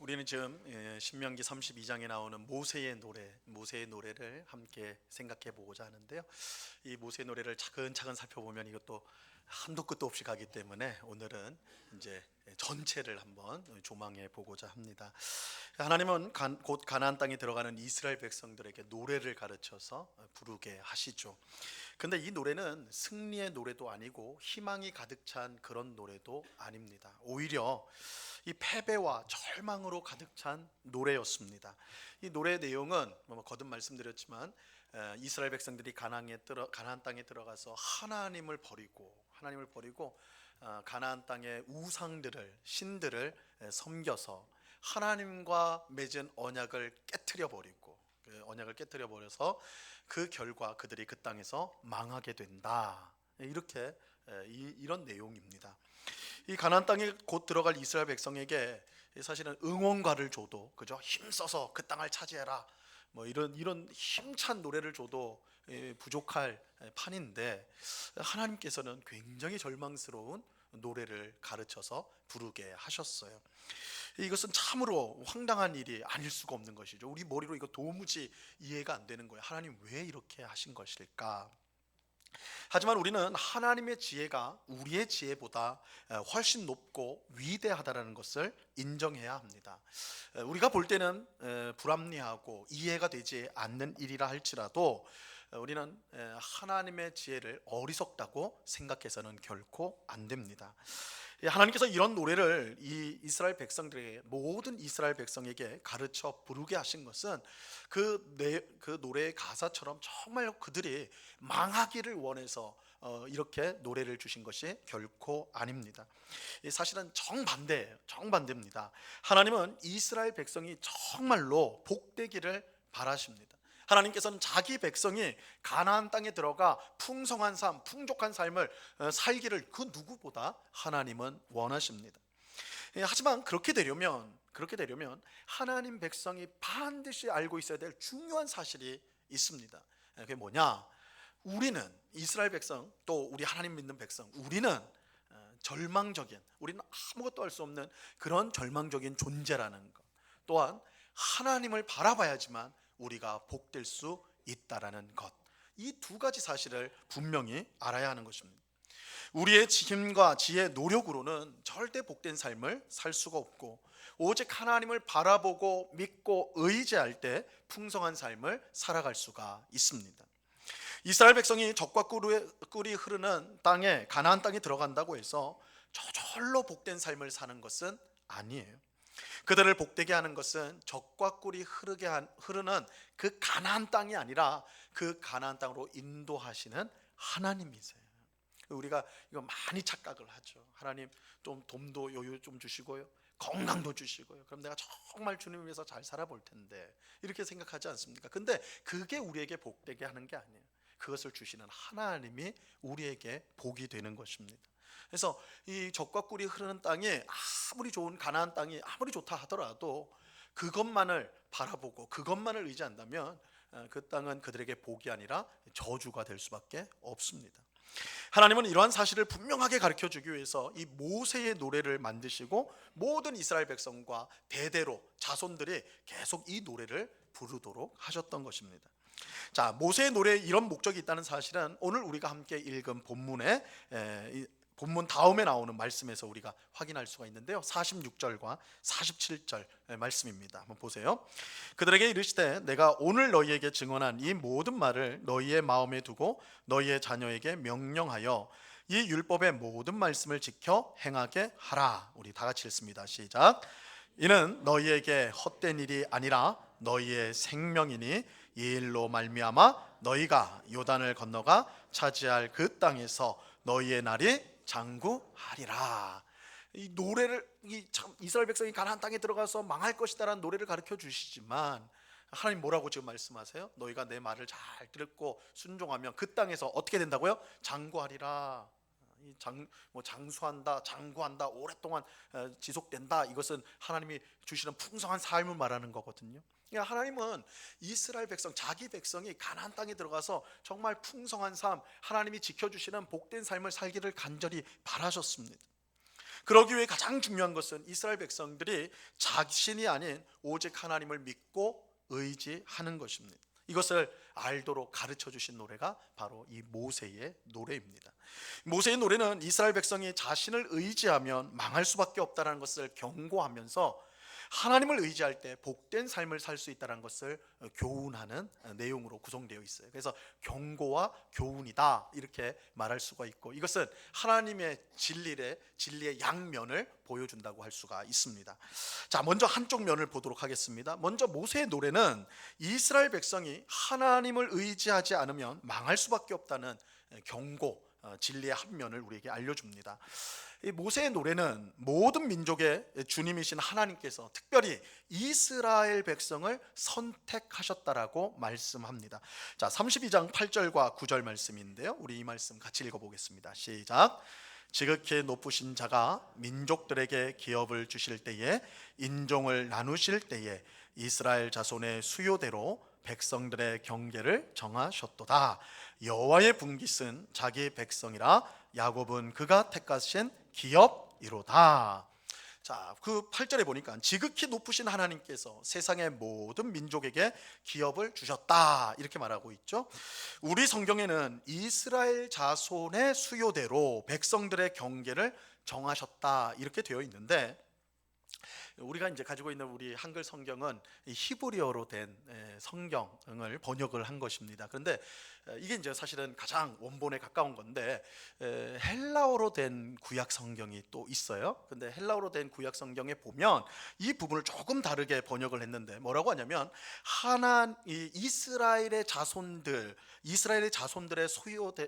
우리는 지금 신명기 32장에 나오는 모세의 노래를 함께 생각해 보고자 하는데요. 이 모세의 노래를 차근차근 살펴보면 이것도 한도 끝도 없이 가기 때문에 오늘은 이제 전체를 한번 조망해 보고자 합니다. 하나님은 곧 가나안 땅에 들어가는 이스라엘 백성들에게 노래를 가르쳐서 부르게 하시죠. 근데 이 노래는 승리의 노래도 아니고 희망이 가득 찬 그런 노래도 아닙니다. 오히려 이 패배와 절망으로 가득 찬 노래였습니다. 이 노래의 내용은 거듭 말씀드렸지만 이스라엘 백성들이 가나안 땅에 들어가서 하나님을 버리고 가나안 땅의 우상들을 신들을 섬겨서 하나님과 맺은 언약을 깨트려 버리고 언약을 깨트려 버려서 그 결과 그들이 그 땅에서 망하게 된다. 이렇게 이런 내용입니다. 이 가나안 땅에 곧 들어갈 이스라엘 백성에게 사실은 응원가를 줘도 그죠? 힘써서 그 땅을 차지해라. 뭐 이런 힘찬 노래를 줘도 부족할 판인데 하나님께서는 굉장히 절망스러운 노래를 가르쳐서 부르게 하셨어요. 이것은 참으로 황당한 일이 아닐 수가 없는 것이죠. 우리 머리로 이거 도무지 이해가 안 되는 거예요. 하나님 왜 이렇게 하신 것일까? 하지만 우리는 하나님의 지혜가 우리의 지혜보다 훨씬 높고 위대하다는 것을 인정해야 합니다. 우리가 볼 때는 불합리하고 이해가 되지 않는 일이라 할지라도 우리는 하나님의 지혜를 어리석다고 생각해서는 결코 안 됩니다. 하나님께서 이런 노래를 이 이스라엘 백성들에게, 모든 이스라엘 백성에게 가르쳐 부르게 하신 것은 그 노래의 가사처럼 정말 그들이 망하기를 원해서 이렇게 노래를 주신 것이 결코 아닙니다. 사실은 정반대입니다. 하나님은 이스라엘 백성이 정말로 복되기를 바라십니다. 하나님께서는 자기 백성이 가나안 땅에 들어가 풍성한 삶, 풍족한 삶을 살기를 그 누구보다 하나님은 원하십니다. 하지만 그렇게 되려면 하나님 백성이 반드시 알고 있어야 될 중요한 사실이 있습니다. 그게 뭐냐? 우리는 이스라엘 백성, 또 우리 하나님 믿는 백성, 우리는 우리는 아무것도 할 수 없는 그런 절망적인 존재라는 것, 또한 하나님을 바라봐야지만 우리가 복될 수 있다라는 것, 이 두 가지 사실을 분명히 알아야 하는 것입니다. 우리의 힘과 지혜, 노력으로는 절대 복된 삶을 살 수가 없고 오직 하나님을 바라보고 믿고 의지할 때 풍성한 삶을 살아갈 수가 있습니다. 이스라엘 백성이 젖과 꿀이 흐르는 땅에, 가나안 땅에 들어간다고 해서 저절로 복된 삶을 사는 것은 아니에요. 그들을 복되게 하는 것은 젖과 꿀이 흐르는 그 가나안 땅이 아니라 그 가나안 땅으로 인도하시는 하나님이세요. 우리가 이거 많이 착각을 하죠. 하나님 좀 돈도 여유 좀 주시고요, 건강도 주시고요, 그럼 내가 정말 주님 위해서 잘 살아볼 텐데, 이렇게 생각하지 않습니까? 근데 그게 우리에게 복되게 하는 게 아니에요. 그것을 주시는 하나님이 우리에게 복이 되는 것입니다. 그래서 이 젖과 꿀이 흐르는 땅에, 아무리 좋은 가나안 땅이 아무리 좋다 하더라도 그것만을 바라보고 그것만을 의지한다면 그 땅은 그들에게 복이 아니라 저주가 될 수밖에 없습니다. 하나님은 이러한 사실을 분명하게 가르쳐 주기 위해서 이 모세의 노래를 만드시고 모든 이스라엘 백성과 대대로 자손들이 계속 이 노래를 부르도록 하셨던 것입니다. 자, 모세의 노래에 이런 목적이 있다는 사실은 오늘 우리가 함께 읽은 본문 다음에 나오는 말씀에서 우리가 확인할 수가 있는데요, 46절과 47절 말씀입니다. 한번 보세요. 그들에게 이르시되 내가 오늘 너희에게 증언한 이 모든 말을 너희의 마음에 두고 너희의 자녀에게 명령하여 이 율법의 모든 말씀을 지켜 행하게 하라. 우리 다 같이 읽습니다. 시작. 이는 너희에게 헛된 일이 아니라 너희의 생명이니 이 일로 말미암아 너희가 요단을 건너가 차지할 그 땅에서 너희의 날이 장구하리라. 이 노래를 이스라엘 백성이 가나안 땅에 들어가서 망할 것이다라는 노래를 가르쳐 주시지만 하나님 뭐라고 지금 말씀하세요? 너희가 내 말을 잘 듣고 순종하면 그 땅에서 어떻게 된다고요? 장구하리라. 장수한다, 장구한다, 오랫동안 지속된다. 이것은 하나님이 주시는 풍성한 삶을 말하는 거거든요. 그러니까 하나님은 이스라엘 백성, 자기 백성이 가나안 땅에 들어가서 정말 풍성한 삶, 하나님이 지켜주시는 복된 삶을 살기를 간절히 바라셨습니다. 그러기 위해 가장 중요한 것은 이스라엘 백성들이 자신이 아닌 오직 하나님을 믿고 의지하는 것입니다. 이것을 알도록 가르쳐 주신 노래가 바로 이 모세의 노래입니다. 모세의 노래는 이스라엘 백성이 자신을 의지하면 망할 수밖에 없다는 것을 경고하면서 하나님을 의지할 때 복된 삶을 살 수 있다는 것을 교훈하는 내용으로 구성되어 있어요. 그래서 경고와 교훈이다 이렇게 말할 수가 있고, 이것은 하나님의 진리의 양면을 보여준다고 할 수가 있습니다. 자, 먼저 한쪽 면을 보도록 하겠습니다. 먼저 모세의 노래는 이스라엘 백성이 하나님을 의지하지 않으면 망할 수밖에 없다는 경고, 진리의 한 면을 우리에게 알려줍니다. 이 모세의 노래는 모든 민족의 주님이신 하나님께서 특별히 이스라엘 백성을 선택하셨다라고 말씀합니다. 자, 32장 8절과 9절 말씀인데요, 우리 이 말씀 같이 읽어보겠습니다. 시작. 지극히 높으신 자가 민족들에게 기업을 주실 때에, 인종을 나누실 때에 이스라엘 자손의 수요대로 백성들의 경계를 정하셨도다. 여호와의 분깃은 자기 백성이라, 야곱은 그가 택하신 기업이로다. 자, 그 8절에 보니까 지극히 높으신 하나님께서 세상의 모든 민족에게 기업을 주셨다 이렇게 말하고 있죠. 우리 성경에는 이스라엘 자손의 수요대로 백성들의 경계를 정하셨다 이렇게 되어 있는데, 우리가 이제 가지고 있는 우리 한글 성경은 히브리어로 된 성경을 번역을 한 것입니다. 그런데 이게 이제 사실은 가장 원본에 가까운 건데, 헬라어로 된 구약 성경이 또 있어요. 근데 헬라어로 된 구약 성경에 보면 이 부분을 조금 다르게 번역을 했는데, 뭐라고 하냐면 이스라엘의 자손들의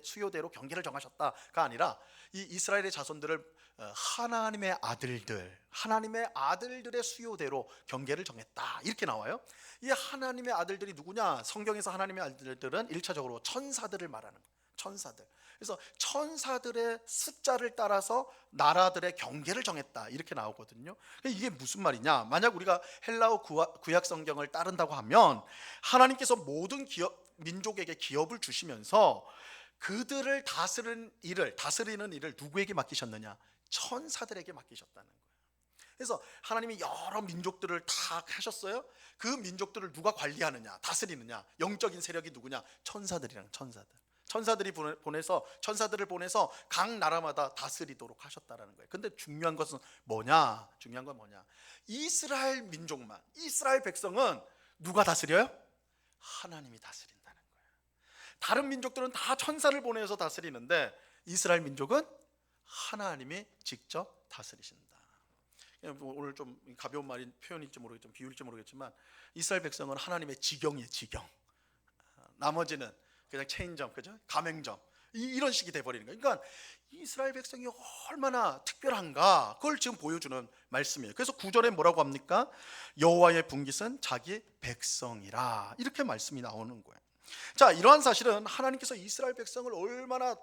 수요대로 경계를 정하셨다가 아니라, 이 이스라엘의 자손들을 하나님의 아들들의 수요대로 경계를 정했다 이렇게 나와요. 이 하나님의 아들들이 누구냐? 성경에서 하나님의 아들들은 1차적으로 천사들을 말하는 거예요. 천사들. 그래서 천사들의 숫자를 따라서 나라들의 경계를 정했다 이렇게 나오거든요. 이게 무슨 말이냐? 만약 우리가 헬라어 구약 성경을 따른다고 하면 하나님께서 모든 민족에게 기업을 주시면서 그들을 다스리는 일을 누구에게 맡기셨느냐? 천사들에게 맡기셨다는 거예요. 그래서 하나님이 여러 민족들을 다 하셨어요. 그 민족들을 누가 관리하느냐, 다스리느냐? 영적인 세력이 누구냐? 천사들을 보내서 각 나라마다 다스리도록 하셨다는 거예요. 근데 중요한 건 뭐냐? 이스라엘 민족만, 이스라엘 백성은 누가 다스려요? 하나님이 다스린다는 거예요. 다른 민족들은 다 천사를 보내서 다스리는데, 이스라엘 민족은 하나님이 직접 다스리신다. 오늘 좀 가벼운 표현일지 모르겠지만, 비유일지 모르겠지만, 이스라엘 백성은 하나님의 지경이에요. 지경. 나머지는 그냥 체인점, 그죠? 가맹점, 이런 식이 돼버리는 거예요. 그러니까 이스라엘 백성이 얼마나 특별한가, 그걸 지금 보여주는 말씀이에요. 그래서 9절에 뭐라고 합니까? 여호와의 분깃은 자기 백성이라 이렇게 말씀이 나오는 거예요. 자, 이러한 사실은 하나님께서 이스라엘 백성을 얼마나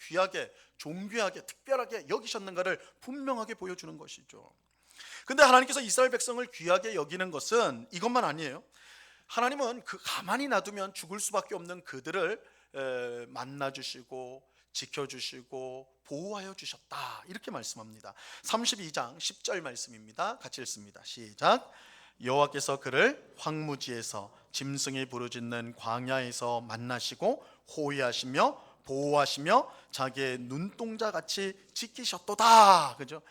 귀하게, 존귀하게, 특별하게 여기셨는가를 분명하게 보여주는 것이죠. 근데 하나님께서 이스라엘 백성을 귀하게 여기는 것은 이것만 아니에요. 하나님은 가만히 놔두면 죽을 수밖에 없는 그들을 만나주시고 지켜주시고 보호하여 주셨다 이렇게 말씀합니다. 32장 10절 말씀입니다. 같이 읽습니다. 시작. 여호와께서 그를 황무지에서 짐승이 부르짖는 광야에서 만나시고 호위하시며 보호하시며 자기의 눈동자같이 지키셨도다. 그죠?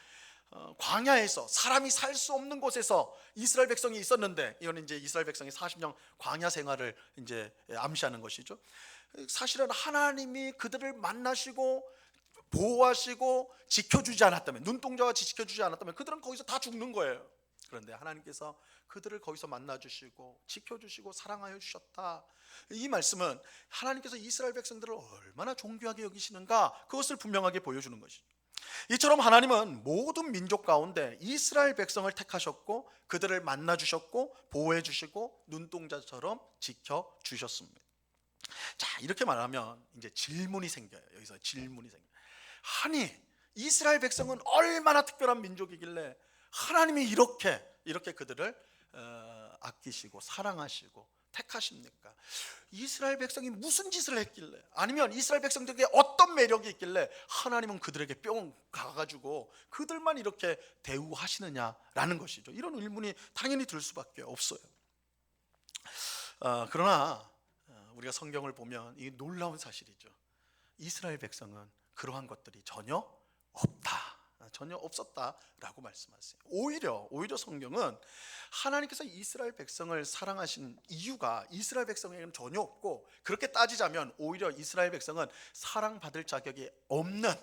광야에서, 사람이 살 수 없는 곳에서 이스라엘 백성이 있었는데, 이거는 이제 이스라엘 백성이 40년 광야 생활을 이제 암시하는 것이죠. 사실은 하나님이 그들을 만나시고 보호하시고 지켜주지 않았다면, 눈동자같이 지켜주지 않았다면 그들은 거기서 다 죽는 거예요. 그런데 하나님께서 그들을 거기서 만나주시고 지켜주시고 사랑하여 주셨다. 이 말씀은 하나님께서 이스라엘 백성들을 얼마나 존귀하게 여기시는가, 그것을 분명하게 보여주는 것이죠. 이처럼 하나님은 모든 민족 가운데 이스라엘 백성을 택하셨고 그들을 만나주셨고 보호해주시고 눈동자처럼 지켜주셨습니다. 자, 이렇게 말하면 이제 질문이 생겨요. 여기서 질문이 생겨요. 아니, 이스라엘 백성은 얼마나 특별한 민족이길래 하나님이 이렇게 그들을 아끼시고 사랑하시고 택하십니까? 이스라엘 백성이 무슨 짓을 했길래, 아니면 이스라엘 백성들에게 어떤 매력이 있길래 하나님은 그들에게 뿅 가가지고 그들만 이렇게 대우하시느냐라는 것이죠. 이런 의문이 당연히 들 수밖에 없어요. 그러나 우리가 성경을 보면 이 놀라운 사실이죠. 이스라엘 백성은 그러한 것들이 전혀 없다, 전혀 없었다라고 말씀하세요. 오히려 성경은 하나님께서 이스라엘 백성을 사랑하신 이유가 이스라엘 백성에게는 전혀 없고, 그렇게 따지자면 오히려 이스라엘 백성은 사랑받을 자격이 없는,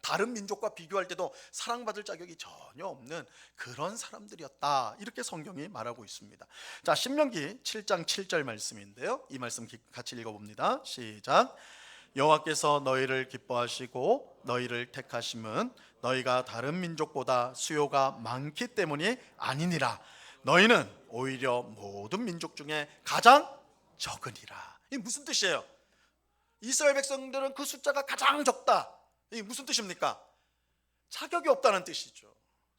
다른 민족과 비교할 때도 사랑받을 자격이 전혀 없는 그런 사람들이었다, 이렇게 성경이 말하고 있습니다. 자, 신명기 7장 7절 말씀인데요, 이 말씀 같이 읽어봅니다. 시작. 여호와께서 너희를 기뻐하시고 너희를 택하심은 너희가 다른 민족보다 수요가 많기 때문이 아니니라. 너희는 오히려 모든 민족 중에 가장 적으니라. 이게 무슨 뜻이에요? 이스라엘 백성들은 그 숫자가 가장 적다. 이게 무슨 뜻입니까? 자격이 없다는 뜻이죠.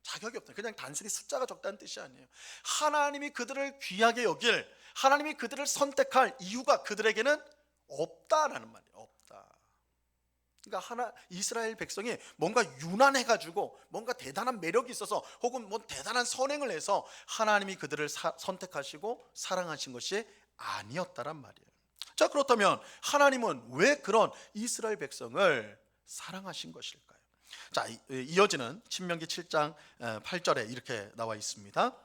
자격이 없다. 그냥 단순히 숫자가 적다는 뜻이 아니에요. 하나님이 그들을 귀하게 여길, 하나님이 그들을 선택할 이유가 그들에게는 없다라는 말이에요. 없다. 그러니까 이스라엘 백성이 뭔가 유난해가지고 뭔가 대단한 매력이 있어서 혹은 뭐 대단한 선행을 해서 하나님이 그들을 선택하시고 사랑하신 것이 아니었다란 말이에요. 자, 그렇다면 하나님은 왜 그런 이스라엘 백성을 사랑하신 것일까요? 자, 이어지는 신명기 7장 8절에 이렇게 나와 있습니다.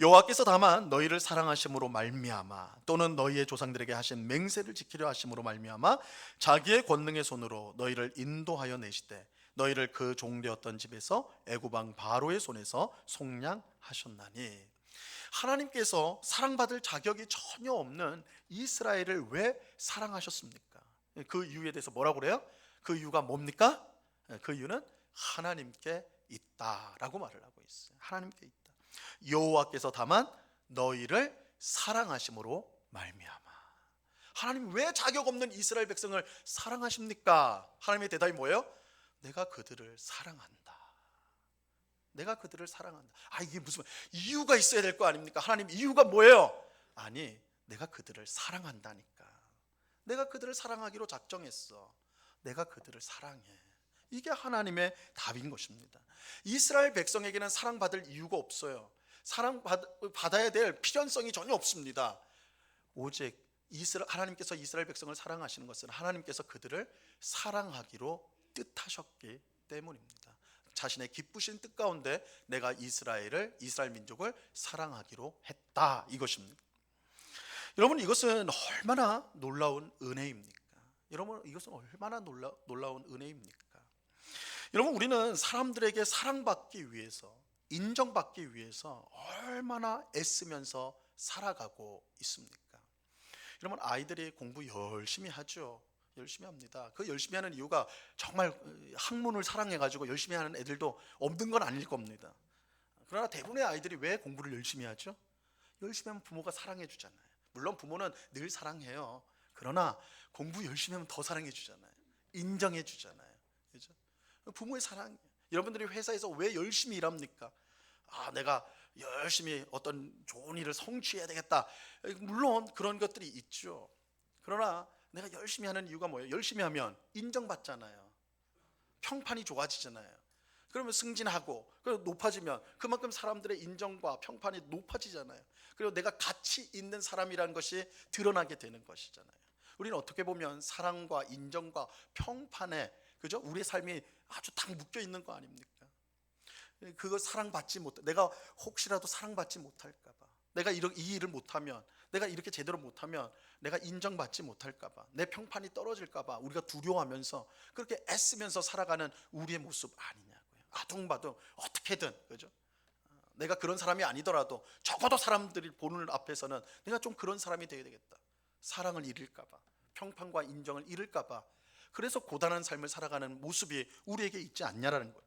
여호와께서 다만 너희를 사랑하심으로 말미암아 또는 너희의 조상들에게 하신 맹세를 지키려 하심으로 말미암아 자기의 권능의 손으로 너희를 인도하여 내시되 너희를 그 종되었던 집에서 애굽 왕 바로의 손에서 속량하셨나니. 하나님께서 사랑받을 자격이 전혀 없는 이스라엘을 왜 사랑하셨습니까? 그 이유에 대해서 뭐라고 그래요? 그 이유가 뭡니까? 그 이유는 하나님께 있다라고 말을 하고 있어요. 하나님께 있다. 여호와께서 다만 너희를 사랑하심으로 말미암아. 하나님 왜 자격 없는 이스라엘 백성을 사랑하십니까? 하나님의 대답이 뭐예요? 내가 그들을 사랑한다. 내가 그들을 사랑한다. 이게 무슨 이유가 있어야 될 거 아닙니까? 하나님 이유가 뭐예요? 아니, 내가 그들을 사랑한다니까. 내가 그들을 사랑하기로 작정했어. 내가 그들을 사랑해. 이게 하나님의 답인 것입니다. 이스라엘 백성에게는 사랑받을 이유가 없어요. 사랑받아야 될 필연성이 전혀 없습니다. 오직 하나님께서 이스라엘 백성을 사랑하시는 것은 하나님께서 그들을 사랑하기로 뜻하셨기 때문입니다. 자신의 기쁘신 뜻 가운데 내가 이스라엘 민족을 사랑하기로 했다, 이것입니다. 여러분, 이것은 얼마나 놀라운 은혜입니까? 여러분, 이것은 얼마나 놀라운 은혜입니까? 여러분, 우리는 사람들에게 사랑받기 위해서, 인정받기 위해서 얼마나 애쓰면서 살아가고 있습니까? 여러분, 아이들이 공부 열심히 하죠. 열심히 합니다. 그 열심히 하는 이유가 정말 학문을 사랑해가지고 열심히 하는 애들도 없는 건 아닐 겁니다. 그러나 대부분의 아이들이 왜 공부를 열심히 하죠? 열심히 하면 부모가 사랑해 주잖아요. 물론 부모는 늘 사랑해요. 그러나 공부 열심히 하면 더 사랑해 주잖아요. 인정해 주잖아요. 그렇죠? 부모의 사랑이에요. 여러분들이 회사에서 왜 열심히 일합니까? 내가 열심히 어떤 좋은 일을 성취해야 되겠다. 물론 그런 것들이 있죠. 그러나 내가 열심히 하는 이유가 뭐예요? 열심히 하면 인정받잖아요. 평판이 좋아지잖아요. 그러면 승진하고 높아지면 그만큼 사람들의 인정과 평판이 높아지잖아요. 그리고 내가 가치 있는 사람이라는 것이 드러나게 되는 것이잖아요. 우리는 어떻게 보면 사랑과 인정과 평판에, 그죠? 우리의 삶이 아주 딱 묶여 있는 거 아닙니까? 그거 사랑받지 못, 내가 혹시라도 사랑받지 못할까 봐, 내가 이 일을 못하면, 내가 이렇게 제대로 못하면 내가 인정받지 못할까 봐, 내 평판이 떨어질까 봐 우리가 두려워하면서 그렇게 애쓰면서 살아가는 우리의 모습 아니냐고요. 아둥바둥 어떻게든, 그죠? 내가 그런 사람이 아니더라도 적어도 사람들이 보는 앞에서는 내가 좀 그런 사람이 되어야 되겠다. 사랑을 잃을까 봐, 평판과 인정을 잃을까 봐. 그래서 고단한 삶을 살아가는 모습이 우리에게 있지 않냐라는 거예요.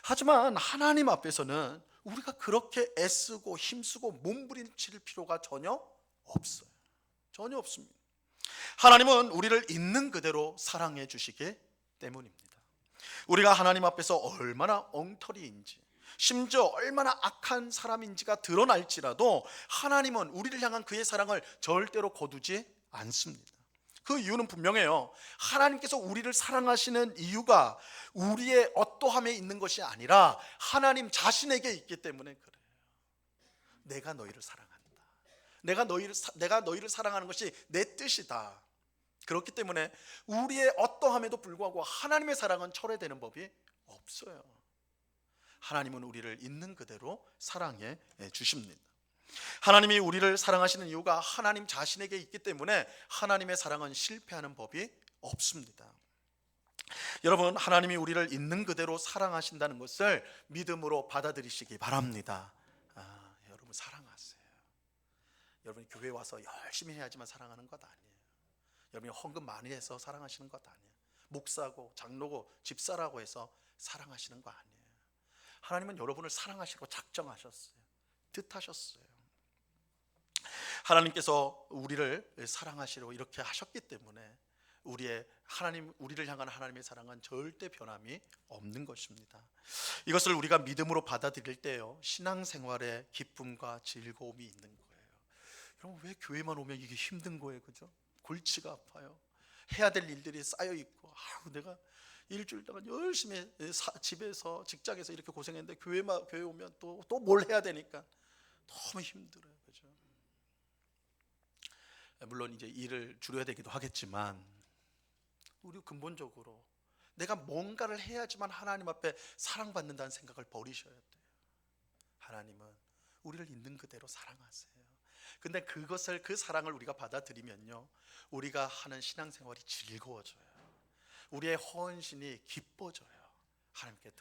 하지만 하나님 앞에서는 우리가 그렇게 애쓰고 힘쓰고 몸부림칠 필요가 전혀 없어요. 전혀 없습니다. 하나님은 우리를 있는 그대로 사랑해 주시기 때문입니다. 우리가 하나님 앞에서 얼마나 엉터리인지, 심지어 얼마나 악한 사람인지가 드러날지라도 하나님은 우리를 향한 그의 사랑을 절대로 거두지 않습니다. 그 이유는 분명해요. 하나님께서 우리를 사랑하시는 이유가 우리의 어떠함에 있는 것이 아니라 하나님 자신에게 있기 때문에 그래요. 내가 너희를 사랑한다. 내가 너희를 사랑하는 것이 내 뜻이다. 그렇기 때문에 우리의 어떠함에도 불구하고 하나님의 사랑은 철회되는 법이 없어요. 하나님은 우리를 있는 그대로 사랑해 주십니다. 하나님이 우리를 사랑하시는 이유가 하나님 자신에게 있기 때문에 하나님의 사랑은 실패하는 법이 없습니다. 여러분, 하나님이 우리를 있는 그대로 사랑하신다는 것을 믿음으로 받아들이시기 바랍니다. 여러분 사랑하세요. 여러분이 교회 와서 열심히 해야지만 사랑하는 것 아니에요. 여러분이 헌금 많이 해서 사랑하시는 것 아니에요. 목사고 장로고 집사라고 해서 사랑하시는 거 아니에요. 하나님은 여러분을 사랑하시고 작정하셨어요. 뜻하셨어요. 하나님께서 우리를 사랑하시려고 이렇게 하셨기 때문에 우리를 향한 하나님의 사랑은 절대 변함이 없는 것입니다. 이것을 우리가 믿음으로 받아들일 때요, 신앙생활에 기쁨과 즐거움이 있는 거예요. 여러분, 왜 교회만 오면 이게 힘든 거예요? 그죠? 골치가 아파요. 해야 될 일들이 쌓여 있고, 내가 일주일 동안 열심히 집에서 직장에서 이렇게 고생했는데 교회 오면 또 뭘 해야 되니까 너무 힘들어요. 그죠? 물론 이제 일을 줄여야 되기도 하겠지만 우리 근본적으로 내가 뭔가를 해야지만 하나님 앞에 사랑받는다는 생각을 버리셔야 돼요. 하나님은 우리를 있는 그대로 사랑하세요. 근데 그 사랑을 우리가 받아들이면요, 우리가 하는 신앙생활이 즐거워져요. 우리의 헌신이 기뻐져요. 하나님께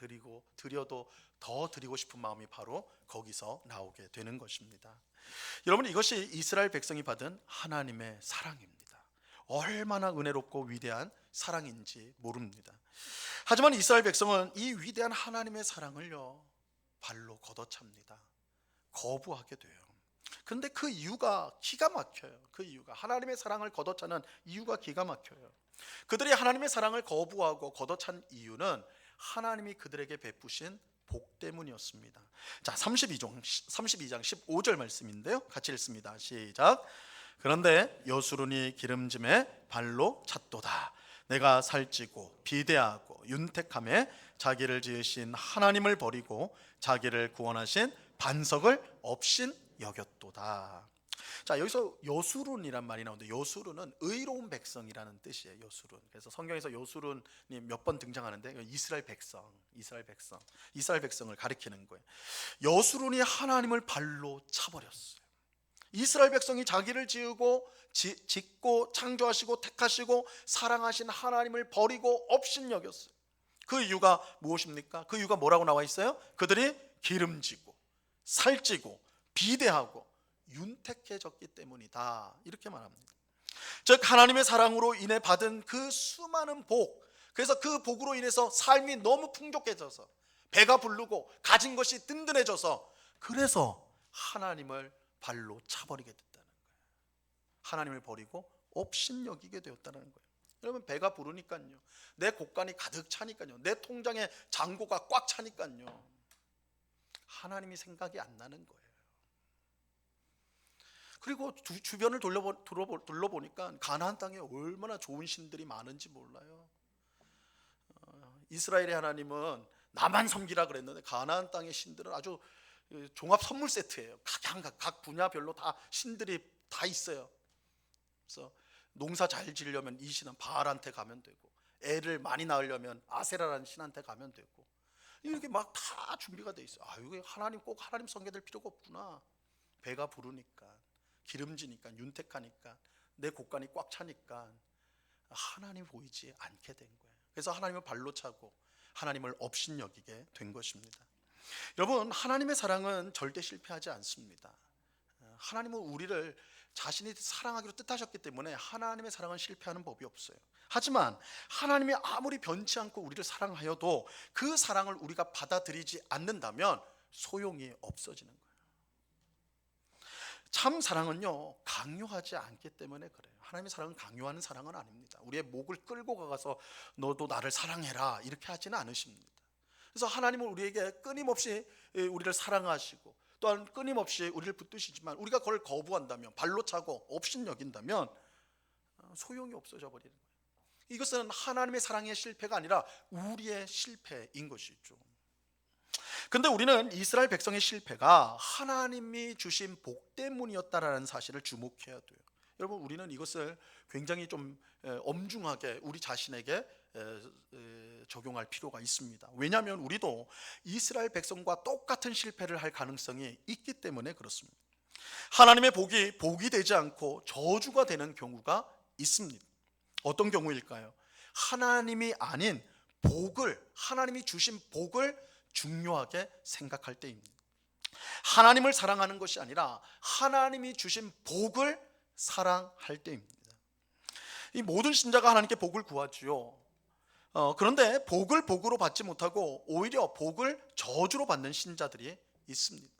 드려도 더 드리고 싶은 마음이 바로 거기서 나오게 되는 것입니다. 여러분, 이것이 이스라엘 백성이 받은 하나님의 사랑입니다. 얼마나 은혜롭고 위대한 사랑인지 모릅니다. 하지만 이스라엘 백성은 이 위대한 하나님의 사랑을요, 발로 걷어찹니다. 거부하게 돼요. 그런데 그 이유가 기가 막혀요. 그 이유가 하나님의 사랑을 걷어차는 이유가 기가 막혀요. 그들이 하나님의 사랑을 거부하고 걷어찬 이유는 하나님이 그들에게 베푸신 복 때문이었습니다. 자, 32장 15절 말씀인데요, 같이 읽습니다. 시작. 그런데 여수론이 기름짐에 발로 찼도다. 내가 살찌고 비대하고 윤택함에 자기를 지으신 하나님을 버리고 자기를 구원하신 반석을 업신 여겼도다. 자, 여기서 여수론이란 말이 나오는데, 여수론은 의로운 백성이라는 뜻이에요. 여수론. 그래서 성경에서 여수론이 몇 번 등장하는데 이스라엘 백성을 가리키는 거예요. 여수론이 하나님을 발로 차버렸어요. 이스라엘 백성이 자기를 짓고 창조하시고 택하시고 사랑하신 하나님을 버리고 업신여겼어요. 그 이유가 무엇입니까? 그 이유가 뭐라고 나와 있어요? 그들이 기름지고 살찌고 비대하고 윤택해졌기 때문이다, 이렇게 말합니다. 즉 하나님의 사랑으로 인해 받은 그 수많은 복, 그래서 그 복으로 인해서 삶이 너무 풍족해져서 배가 부르고 가진 것이 든든해져서 그래서 하나님을 발로 차버리게 됐다는 거예요. 하나님을 버리고 업신여기게 되었다는 거예요. 여러분, 배가 부르니까요, 내 곳간이 가득 차니까요, 내 통장에 잔고가 꽉 차니까요, 하나님이 생각이 안 나는 거예요. 그리고 주변을 둘러보니까 가나안 땅에 얼마나 좋은 신들이 많은지 몰라요. 이스라엘의 하나님은 나만 섬기라 그랬는데 가나안 땅의 신들은 아주 종합 선물 세트예요. 각 분야별로 다 신들이 다 있어요. 그래서 농사 잘 지으려면 이 신은 바알한테 가면 되고, 애를 많이 낳으려면 아세라라는 신한테 가면 되고, 이렇게 막 다 준비가 돼 있어요. 이게 꼭 하나님 섬겨될 필요가 없구나. 배가 부르니까, 기름지니까, 윤택하니까, 내 곳간이 꽉 차니까 하나님이 보이지 않게 된 거예요. 그래서 하나님을 발로 차고 하나님을 업신여기게 된 것입니다. 여러분, 하나님의 사랑은 절대 실패하지 않습니다. 하나님은 우리를 자신이 사랑하기로 뜻하셨기 때문에 하나님의 사랑은 실패하는 법이 없어요. 하지만 하나님이 아무리 변치 않고 우리를 사랑하여도 그 사랑을 우리가 받아들이지 않는다면 소용이 없어지는 거예요. 참 사랑은요, 강요하지 않기 때문에 그래요. 하나님의 사랑은 강요하는 사랑은 아닙니다. 우리의 목을 끌고 가서 너도 나를 사랑해라 이렇게 하지는 않으십니다. 그래서 하나님은 우리에게 끊임없이 우리를 사랑하시고 또한 끊임없이 우리를 붙드시지만 우리가 그걸 거부한다면, 발로 차고 업신여긴다면 소용이 없어져 버리는 거예요. 이것은 하나님의 사랑의 실패가 아니라 우리의 실패인 것이죠. 근데 우리는 이스라엘 백성의 실패가 하나님이 주신 복 때문이었다라는 사실을 주목해야 돼요. 여러분, 우리는 이것을 굉장히 좀 엄중하게 우리 자신에게 적용할 필요가 있습니다. 왜냐하면 우리도 이스라엘 백성과 똑같은 실패를 할 가능성이 있기 때문에 그렇습니다. 하나님의 복이 되지 않고 저주가 되는 경우가 있습니다. 어떤 경우일까요? 하나님이 아닌 하나님이 주신 복을 중요하게 생각할 때입니다. 하나님을 사랑하는 것이 아니라 하나님이 주신 복을 사랑할 때입니다. 이 모든 신자가 하나님께 복을 구하지요. 그런데 복을 복으로 받지 못하고 오히려 복을 저주로 받는 신자들이 있습니다.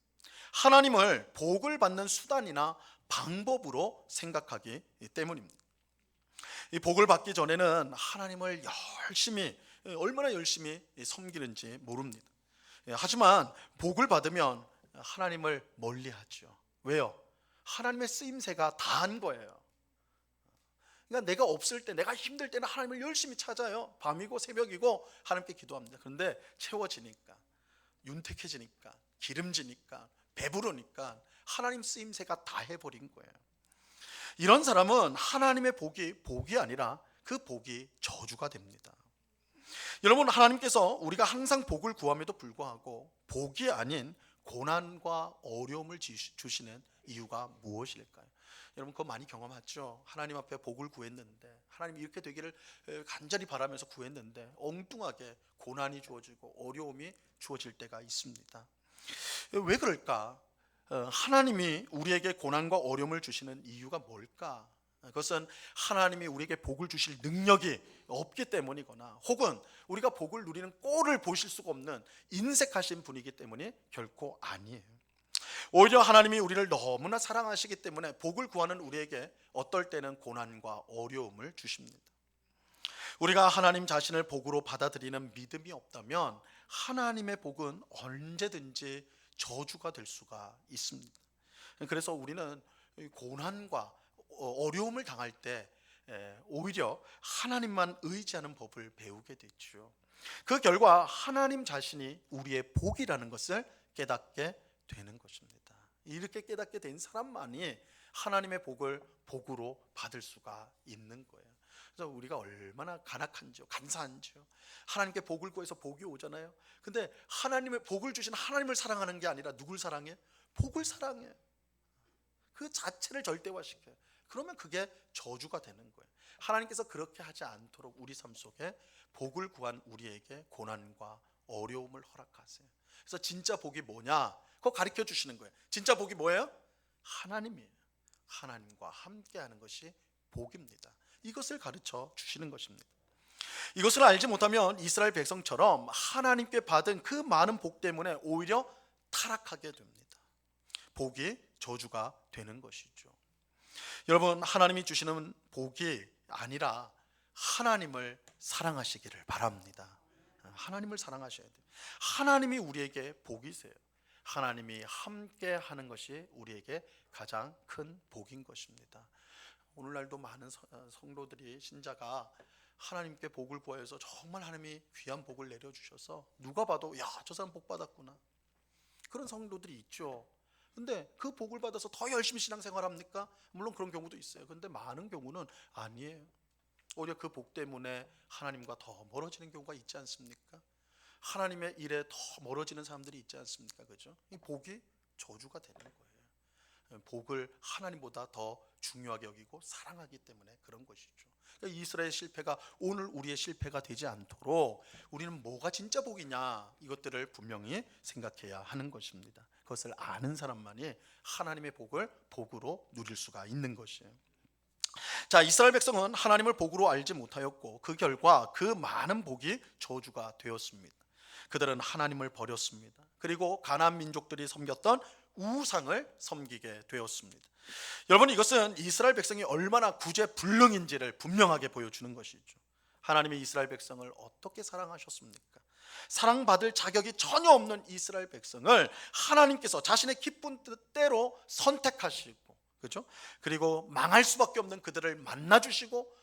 하나님을 복을 받는 수단이나 방법으로 생각하기 때문입니다. 이 복을 받기 전에는 하나님을 얼마나 열심히 섬기는지 모릅니다. 하지만 복을 받으면 하나님을 멀리하죠. 왜요? 하나님의 쓰임새가 다한 거예요. 그러니까 내가 없을 때, 내가 힘들 때는 하나님을 열심히 찾아요. 밤이고 새벽이고 하나님께 기도합니다. 그런데 채워지니까, 윤택해지니까, 기름지니까, 배부르니까 하나님 쓰임새가 다 해버린 거예요. 이런 사람은 하나님의 복이 아니라 그 복이 저주가 됩니다. 여러분, 하나님께서 우리가 항상 복을 구함에도 불구하고 복이 아닌 고난과 어려움을 주시는 이유가 무엇일까요? 여러분, 그거 많이 경험하죠. 하나님 앞에 복을 구했는데, 하나님 이렇게 되기를 간절히 바라면서 구했는데 엉뚱하게 고난이 주어지고 어려움이 주어질 때가 있습니다. 왜 그럴까? 하나님이 우리에게 고난과 어려움을 주시는 이유가 뭘까? 그것은 하나님이 우리에게 복을 주실 능력이 없기 때문이거나 혹은 우리가 복을 누리는 꼴을 보실 수가 없는 인색하신 분이기 때문이 결코 아니에요. 오히려 하나님이 우리를 너무나 사랑하시기 때문에 복을 구하는 우리에게 어떨 때는 고난과 어려움을 주십니다. 우리가 하나님 자신을 복으로 받아들이는 믿음이 없다면 하나님의 복은 언제든지 저주가 될 수가 있습니다. 그래서 우리는 고난과 어려움을 당할 때 오히려 하나님만 의지하는 법을 배우게 되죠. 그 결과 하나님 자신이 우리의 복이라는 것을 깨닫게 되는 것입니다. 이렇게 깨닫게 된 사람만이 하나님의 복을 복으로 받을 수가 있는 거예요. 그래서 우리가 얼마나 간악한지요, 간사한지요. 하나님께 복을 구해서 복이 오잖아요. 근데 하나님의 복을 주신 하나님을 사랑하는 게 아니라 누굴 사랑해? 복을 사랑해. 그 자체를 절대화시켜요. 그러면 그게 저주가 되는 거예요. 하나님께서 그렇게 하지 않도록 우리 삶 속에 복을 구한 우리에게 고난과 어려움을 허락하세요. 그래서 진짜 복이 뭐냐? 그거 가르쳐 주시는 거예요. 진짜 복이 뭐예요? 하나님이에요. 하나님과 함께하는 것이 복입니다. 이것을 가르쳐 주시는 것입니다. 이것을 알지 못하면 이스라엘 백성처럼 하나님께 받은 그 많은 복 때문에 오히려 타락하게 됩니다. 복이 저주가 되는 것이죠. 여러분, 하나님이 주시는 복이 아니라 하나님을 사랑하시기를 바랍니다. 하나님을 사랑하셔야 돼요. 하나님이 우리에게 복이세요. 하나님이 함께 하는 것이 우리에게 가장 큰 복인 것입니다. 오늘날도 많은 성도들이, 신자가 하나님께 복을 구하여서 정말 하나님이 귀한 복을 내려주셔서 누가 봐도 야, 저 사람 복 받았구나, 그런 성도들이 있죠. 근데 그 복을 받아서 더 열심히 신앙생활 합니까? 물론 그런 경우도 있어요. 근데 많은 경우는 아니에요. 오히려 그 복 때문에 하나님과 더 멀어지는 경우가 있지 않습니까? 하나님의 일에 더 멀어지는 사람들이 있지 않습니까? 그죠? 이 복이 저주가 되는 거예요. 복을 하나님보다 더 중요하게 여기고 사랑하기 때문에 그런 것이죠. 그러니까 이스라엘 실패가 오늘 우리의 실패가 되지 않도록 우리는 뭐가 진짜 복이냐, 이것들을 분명히 생각해야 하는 것입니다. 그것을 아는 사람만이 하나님의 복을 복으로 누릴 수가 있는 것이에요. 자, 이스라엘 백성은 하나님을 복으로 알지 못하였고 그 결과 그 많은 복이 저주가 되었습니다. 그들은 하나님을 버렸습니다. 그리고 가나안 민족들이 섬겼던 우상을 섬기게 되었습니다. 여러분, 이것은 이스라엘 백성이 얼마나 구제불능인지를 분명하게 보여주는 것이죠. 하나님이 이스라엘 백성을 어떻게 사랑하셨습니까? 사랑받을 자격이 전혀 없는 이스라엘 백성을 하나님께서 자신의 기쁜 뜻대로 선택하시고, 그죠? 그리고 망할 수밖에 없는 그들을 만나 주시고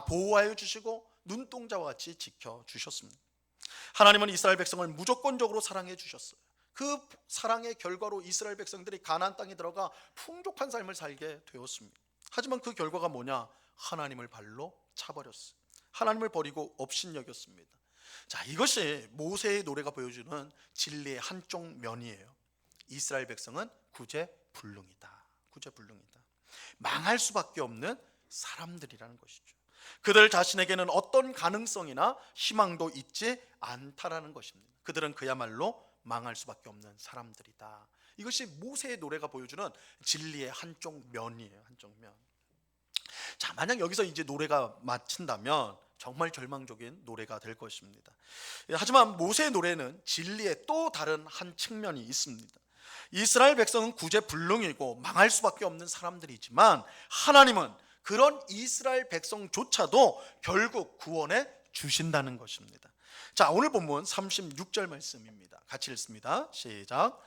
보호하여 주시고 눈동자와 같이 지켜 주셨습니다. 하나님은 이스라엘 백성을 무조건적으로 사랑해 주셨어요. 그 사랑의 결과로 이스라엘 백성들이 가나안 땅에 들어가 풍족한 삶을 살게 되었습니다. 하지만 그 결과가 뭐냐? 하나님을 발로 차버렸어요. 하나님을 버리고 업신여겼습니다. 자, 이것이 모세의 노래가 보여주는 진리의 한쪽 면이에요. 이스라엘 백성은 구제불능이다. 구제불능이다. 망할 수밖에 없는 사람들이라는 것이죠. 그들 자신에게는 어떤 가능성이나 희망도 있지 않다라는 것입니다. 그들은 그야말로 망할 수밖에 없는 사람들이다. 이것이 모세의 노래가 보여주는 진리의 한쪽 면이에요. 한쪽 면. 자, 만약 여기서 이제 노래가 마친다면 정말 절망적인 노래가 될 것입니다. 하지만 모세의 노래는 진리의 또 다른 한 측면이 있습니다. 이스라엘 백성은 구제불능이고 망할 수밖에 없는 사람들이지만 하나님은 그런 이스라엘 백성조차도 결국 구원해 주신다는 것입니다. 자, 오늘 본문 36절 말씀입니다. 같이 읽습니다. 시작.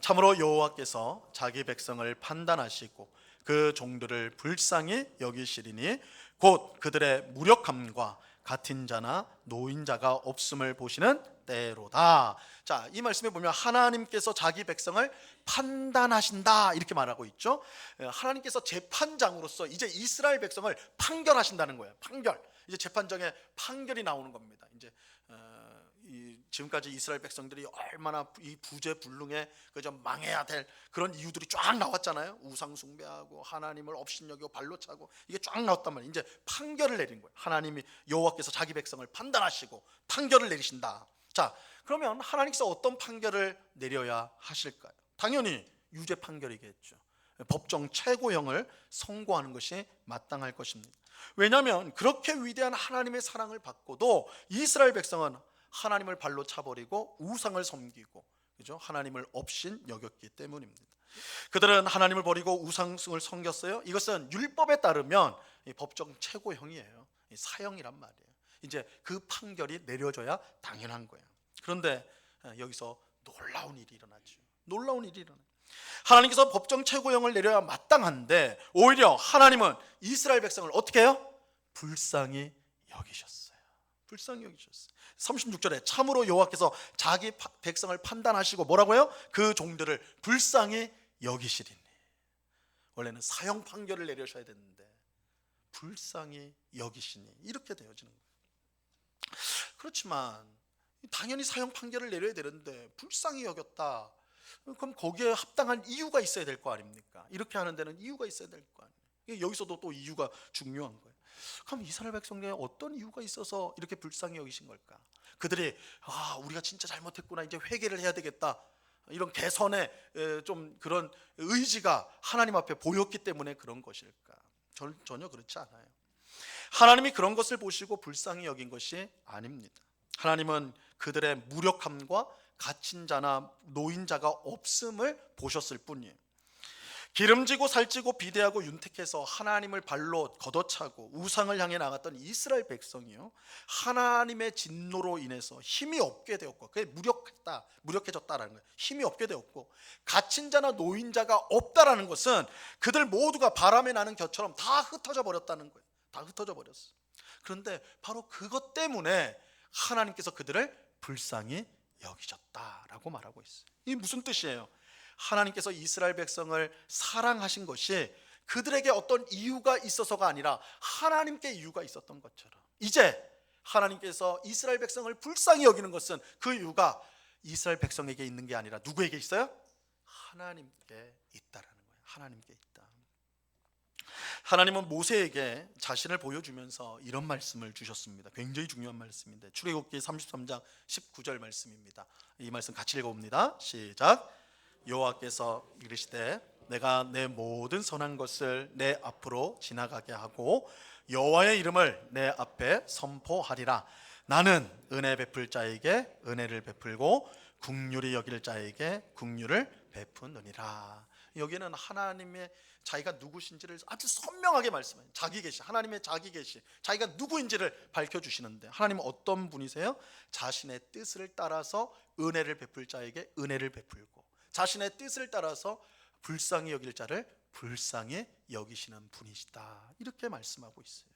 참으로 여호와께서 자기 백성을 판단하시고 그 종들을 불쌍히 여기시리니 곧 그들의 무력함과 같은 자나 노인자가 없음을 보시는 때로다. 자, 이 말씀에 보면 하나님께서 자기 백성을 판단하신다 이렇게 말하고 있죠. 하나님께서 재판장으로서 이제 이스라엘 백성을 판결하신다는 거예요. 판결. 이제 재판정에 판결이 나오는 겁니다. 이제 지금까지 이스라엘 백성들이 얼마나 이 부재불능에 그저 망해야 될 그런 이유들이 쫙 나왔잖아요. 우상 숭배하고 하나님을 업신여기고 발로 차고 이게 쫙 나왔단 말이에요. 이제 판결을 내린 거예요. 하나님이 여호와께서 자기 백성을 판단하시고 판결을 내리신다. 자, 그러면 하나님께서 어떤 판결을 내려야 하실까요? 당연히 유죄 판결이겠죠. 법정 최고형을 선고하는 것이 마땅할 것입니다. 왜냐하면 그렇게 위대한 하나님의 사랑을 받고도 이스라엘 백성은 하나님을 발로 차버리고 우상을 섬기고, 그죠? 하나님을 업신 여겼기 때문입니다. 그들은 하나님을 버리고 우상을 섬겼어요. 이것은 율법에 따르면 법정 최고형이에요. 사형이란 말이에요. 이제 그 판결이 내려져야 당연한 거예요. 그런데 여기서 놀라운 일이 일어나죠. 놀라운 일이 일어나요. 하나님께서 법정 최고형을 내려야 마땅한데 오히려 하나님은 이스라엘 백성을 어떻게 해요? 불쌍히 여기셨어요. 불쌍히 여기셨어요. 36절에 참으로 여호와께서 자기 백성을 판단하시고 뭐라고요? 그 종들을 불쌍히 여기시리니. 원래는 사형 판결을 내려셔야 되는데 불쌍히 여기시니 이렇게 되어지는 거예요. 그렇지만 당연히 사형 판결을 내려야 되는데 불쌍히 여겼다. 그럼 거기에 합당한 이유가 있어야 될 거 아닙니까? 이렇게 하는 데는 이유가 있어야 될 거 아니에요. 여기서도 또 이유가 중요한 거예요. 그럼 이스라엘 백성에 어떤 이유가 있어서 이렇게 불쌍히 여기신 걸까? 그들이 우리가 진짜 잘못했구나, 이제 회개를 해야 되겠다, 이런 개선의 좀 그런 의지가 하나님 앞에 보였기 때문에 그런 것일까? 전혀 그렇지 않아요. 하나님이 그런 것을 보시고 불쌍히 여긴 것이 아닙니다. 하나님은 그들의 무력함과 갇힌 자나 노인자가 없음을 보셨을 뿐이에요. 기름지고 살찌고 비대하고 윤택해서 하나님을 발로 걷어차고 우상을 향해 나갔던 이스라엘 백성이요, 하나님의 진노로 인해서 힘이 없게 되었고, 그게 무력해졌다라는 거예요. 힘이 없게 되었고, 갇힌 자나 노인자가 없다라는 것은 그들 모두가 바람에 나는 겨처럼 다 흩어져 버렸다는 거예요. 다 흩어져 버렸어요. 그런데 바로 그것 때문에 하나님께서 그들을 불쌍히 여기셨다라고 말하고 있어요. 이게 무슨 뜻이에요? 하나님께서 이스라엘 백성을 사랑하신 것이 그들에게 어떤 이유가 있어서가 아니라 하나님께 이유가 있었던 것처럼, 이제 하나님께서 이스라엘 백성을 불쌍히 여기는 것은 그 이유가 이스라엘 백성에게 있는 게 아니라 누구에게 있어요? 하나님께 있다라는 거예요. 하나님께 있다. 하나님은 모세에게 자신을 보여주면서 이런 말씀을 주셨습니다. 굉장히 중요한 말씀인데 출애굽기 33장 19절 말씀입니다. 이 말씀 같이 읽어봅니다. 시작. 여호와께서 이르시되 내가 내 모든 선한 것을 내 앞으로 지나가게 하고 여호와의 이름을 내 앞에 선포하리라. 나는 은혜 베풀 자에게 은혜를 베풀고 긍휼히 여길 자에게 긍휼을 베푸느니라. 여기는 하나님의 자기가 누구신지를 아주 선명하게 말씀해요. 자기 계시, 하나님의 자기 계시, 자기가 누구인지를 밝혀주시는데, 하나님은 어떤 분이세요? 자신의 뜻을 따라서 은혜를 베풀 자에게 은혜를 베풀고, 자신의 뜻을 따라서 불쌍히 여길 자를 불쌍히 여기시는 분이시다, 이렇게 말씀하고 있어요.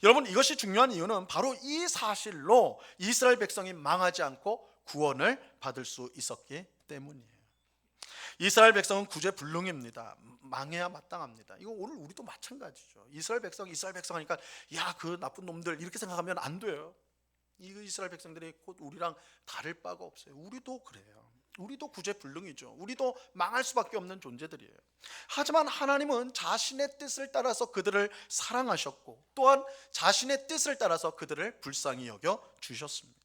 여러분, 이것이 중요한 이유는 바로 이 사실로 이스라엘 백성이 망하지 않고 구원을 받을 수 있었기 때문이에요. 이스라엘 백성은 구제불능입니다. 망해야 마땅합니다. 이거 오늘 우리도 마찬가지죠. 이스라엘 백성 하니까 야, 그 나쁜 놈들 이렇게 생각하면 안 돼요. 이 이스라엘 백성들이 곧 우리랑 다를 바가 없어요. 우리도 그래요. 우리도 구제불능이죠. 우리도 망할 수밖에 없는 존재들이에요. 하지만 하나님은 자신의 뜻을 따라서 그들을 사랑하셨고, 또한 자신의 뜻을 따라서 그들을 불쌍히 여겨 주셨습니다.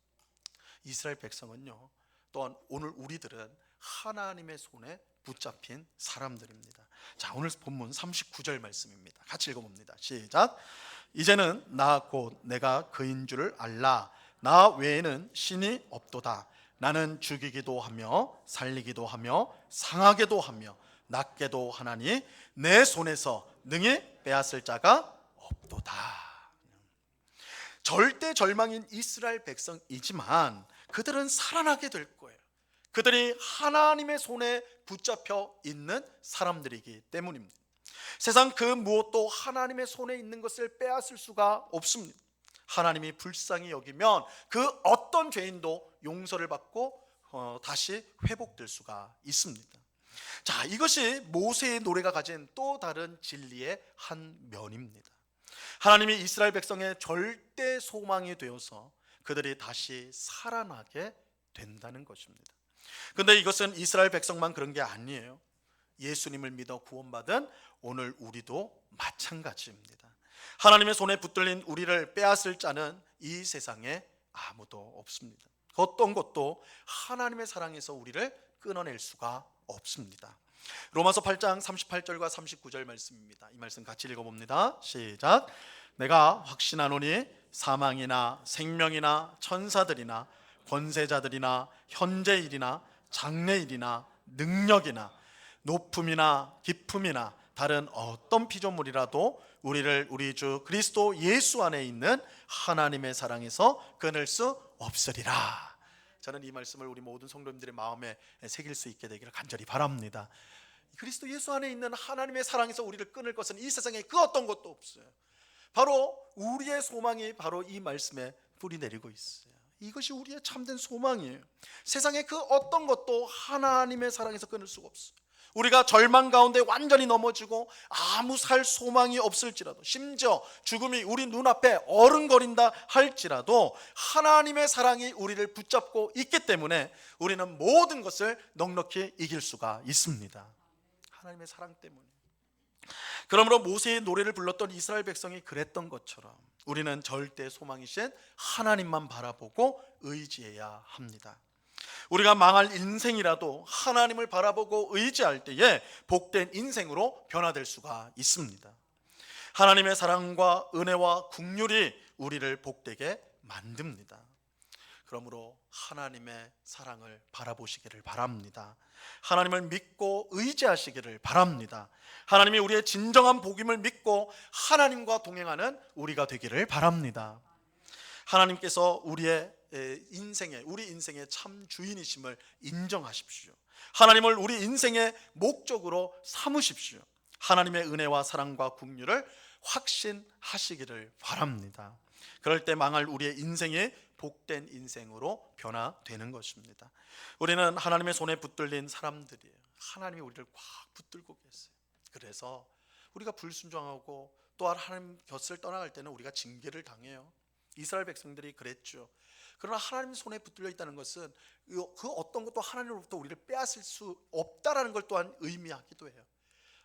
이스라엘 백성은요, 또한 오늘 우리들은 하나님의 손에 붙잡힌 사람들입니다. 자, 오늘 본문 39절 말씀입니다. 같이 읽어봅니다. 시작. 이제는 나 곧 내가 그인 줄을 알라. 나 외에는 신이 없도다. 나는 죽이기도 하며 살리기도 하며 상하게도 하며 낫게도 하나니 내 손에서 능히 빼앗을 자가 없도다. 절대 절망인 이스라엘 백성이지만 그들은 살아나게 될 거예요. 그들이 하나님의 손에 붙잡혀 있는 사람들이기 때문입니다. 세상 그 무엇도 하나님의 손에 있는 것을 빼앗을 수가 없습니다. 하나님이 불쌍히 여기면 그 어떤 죄인도 용서를 받고 다시 회복될 수가 있습니다. 자, 이것이 모세의 노래가 가진 또 다른 진리의 한 면입니다. 하나님이 이스라엘 백성의 절대 소망이 되어서 그들이 다시 살아나게 된다는 것입니다. 그런데 이것은 이스라엘 백성만 그런 게 아니에요. 예수님을 믿어 구원받은 오늘 우리도 마찬가지입니다. 하나님의 손에 붙들린 우리를 빼앗을 자는 이 세상에 아무도 없습니다. 어떤 것도 하나님의 사랑에서 우리를 끊어낼 수가 없습니다. 로마서 8장 38절과 39절 말씀입니다. 이 말씀 같이 읽어봅니다. 시작. 내가 확신하노니 사망이나 생명이나 천사들이나 권세자들이나 현재일이나 장래일이나 능력이나 높음이나 깊음이나 다른 어떤 피조물이라도 우리를 우리 주 그리스도 예수 안에 있는 하나님의 사랑에서 끊을 수 없으리라. 저는 이 말씀을 우리 모든 성도님들의 마음에 새길 수 있게 되기를 간절히 바랍니다. 그리스도 예수 안에 있는 하나님의 사랑에서 우리를 끊을 것은 이 세상에 그 어떤 것도 없어요. 바로 우리의 소망이 바로 이 말씀에 뿌리 내리고 있어요. 이것이 우리의 참된 소망이에요. 세상에 그 어떤 것도 하나님의 사랑에서 끊을 수가 없어요. 우리가 절망 가운데 완전히 넘어지고 아무 살 소망이 없을지라도, 심지어 죽음이 우리 눈앞에 어른거린다 할지라도 하나님의 사랑이 우리를 붙잡고 있기 때문에 우리는 모든 것을 넉넉히 이길 수가 있습니다. 하나님의 사랑 때문에. 그러므로 모세의 노래를 불렀던 이스라엘 백성이 그랬던 것처럼 우리는 절대 소망이신 하나님만 바라보고 의지해야 합니다. 우리가 망할 인생이라도 하나님을 바라보고 의지할 때에 복된 인생으로 변화될 수가 있습니다. 하나님의 사랑과 은혜와 긍휼이 우리를 복되게 만듭니다. 그러므로 하나님의 사랑을 바라보시기를 바랍니다. 하나님을 믿고 의지하시기를 바랍니다. 하나님이 우리의 진정한 복임을 믿고 하나님과 동행하는 우리가 되기를 바랍니다. 하나님께서 우리 인생의 참 주인이심을 인정하십시오. 하나님을 우리 인생의 목적으로 삼으십시오. 하나님의 은혜와 사랑과 긍휼을 확신하시기를 바랍니다. 그럴 때 망할 우리의 인생이 복된 인생으로 변화되는 것입니다. 우리는 하나님의 손에 붙들린 사람들이에요. 하나님이 우리를 꽉 붙들고 계세요. 그래서 우리가 불순종하고 또한 하나님 곁을 떠나갈 때는 우리가 징계를 당해요. 이스라엘 백성들이 그랬죠. 그러나 하나님 손에 붙들려 있다는 것은 그 어떤 것도 하나님으로부터 우리를 빼앗을 수 없다라는 걸 또한 의미하기도 해요.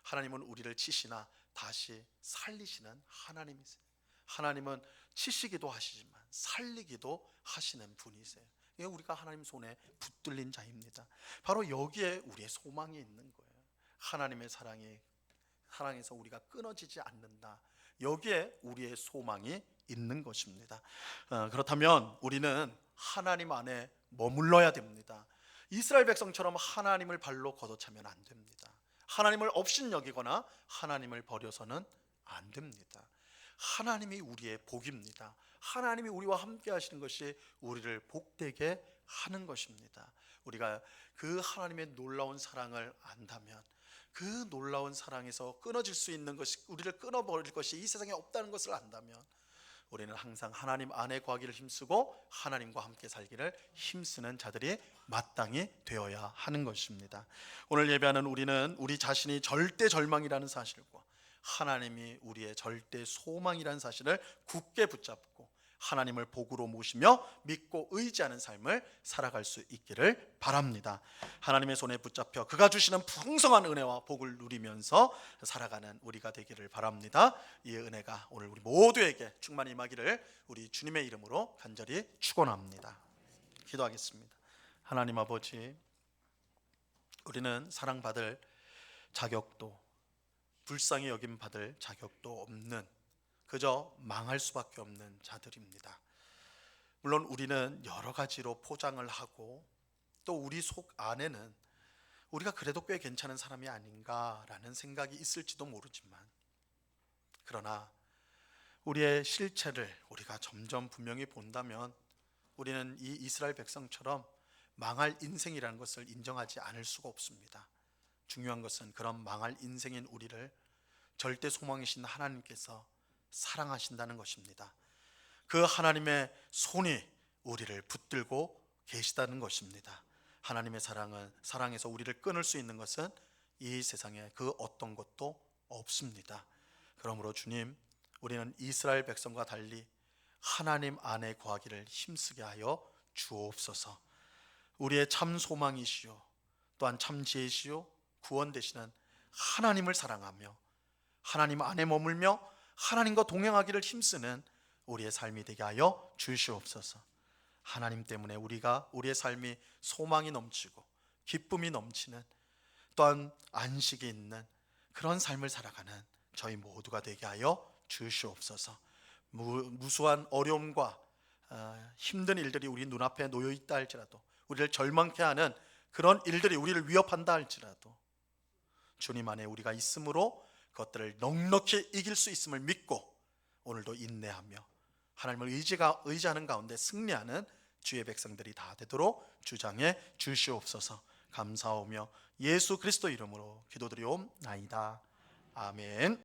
하나님은 우리를 치시나 다시 살리시는 하나님이세요. 하나님은 치시기도 하시지만 살리기도 하시는 분이세요. 우리가 하나님 손에 붙들린 자입니다. 바로 여기에 우리의 소망이 있는 거예요. 하나님의 사랑에서 우리가 끊어지지 않는다. 여기에 우리의 소망이 있는 것입니다. 그렇다면 우리는 하나님 안에 머물러야 됩니다. 이스라엘 백성처럼 하나님을 발로 걷어차면 안 됩니다. 하나님을 업신여기거나 하나님을 버려서는 안 됩니다. 하나님이 우리의 복입니다. 하나님이 우리와 함께 하시는 것이 우리를 복되게 하는 것입니다. 우리가 그 하나님의 놀라운 사랑을 안다면, 그 놀라운 사랑에서 끊어질 수 있는 것이, 우리를 끊어버릴 것이 이 세상에 없다는 것을 안다면 우리는 항상 하나님 안에 거하기를 힘쓰고 하나님과 함께 살기를 힘쓰는 자들이 마땅히 되어야 하는 것입니다. 오늘 예배하는 우리는 우리 자신이 절대 절망이라는 사실과 하나님이 우리의 절대 소망이라는 사실을 굳게 붙잡고 하나님을 복으로 모시며 믿고 의지하는 삶을 살아갈 수 있기를 바랍니다. 하나님의 손에 붙잡혀 그가 주시는 풍성한 은혜와 복을 누리면서 살아가는 우리가 되기를 바랍니다. 이 은혜가 오늘 우리 모두에게 충만히 임하기를 우리 주님의 이름으로 간절히 축원합니다. 기도하겠습니다. 하나님 아버지, 우리는 사랑받을 자격도, 불쌍히 여김 받을 자격도 없는, 그저 망할 수밖에 없는 자들입니다. 물론 우리는 여러 가지로 포장을 하고 또 우리 속 안에는 우리가 그래도 꽤 괜찮은 사람이 아닌가라는 생각이 있을지도 모르지만, 그러나 우리의 실체를 우리가 점점 분명히 본다면 우리는 이 이스라엘 백성처럼 망할 인생이라는 것을 인정하지 않을 수가 없습니다. 중요한 것은 그런 망할 인생인 우리를 절대 소망이신 하나님께서 사랑하신다는 것입니다. 그 하나님의 손이 우리를 붙들고 계시다는 것입니다. 하나님의 사랑에서 우리를 끊을 수 있는 것은 이 세상에 그 어떤 것도 없습니다. 그러므로 주님, 우리는 이스라엘 백성과 달리 하나님 안에 거하기를 힘쓰게 하여 주옵소서. 우리의 참 소망이시요 또한 참 지혜시요 구원 되시는 하나님을 사랑하며 하나님 안에 머물며 하나님과 동행하기를 힘쓰는 우리의 삶이 되게 하여 주시옵소서. 하나님 때문에 우리의 삶이 소망이 넘치고 기쁨이 넘치는, 또한 안식이 있는 그런 삶을 살아가는 저희 모두가 되게 하여 주시옵소서. 무수한 어려움과 힘든 일들이 우리 눈앞에 놓여 있다 할지라도, 우리를 절망케 하는 그런 일들이 우리를 위협한다 할지라도 주님 안에 우리가 있으므로 그것들을 넉넉히 이길 수 있음을 믿고 오늘도 인내하며 하나님을 의지하는 가운데 승리하는 주의 백성들이 다 되도록 주장해 주시옵소서. 감사하며 예수 그리스도 이름으로 기도드리옵나이다. 아멘.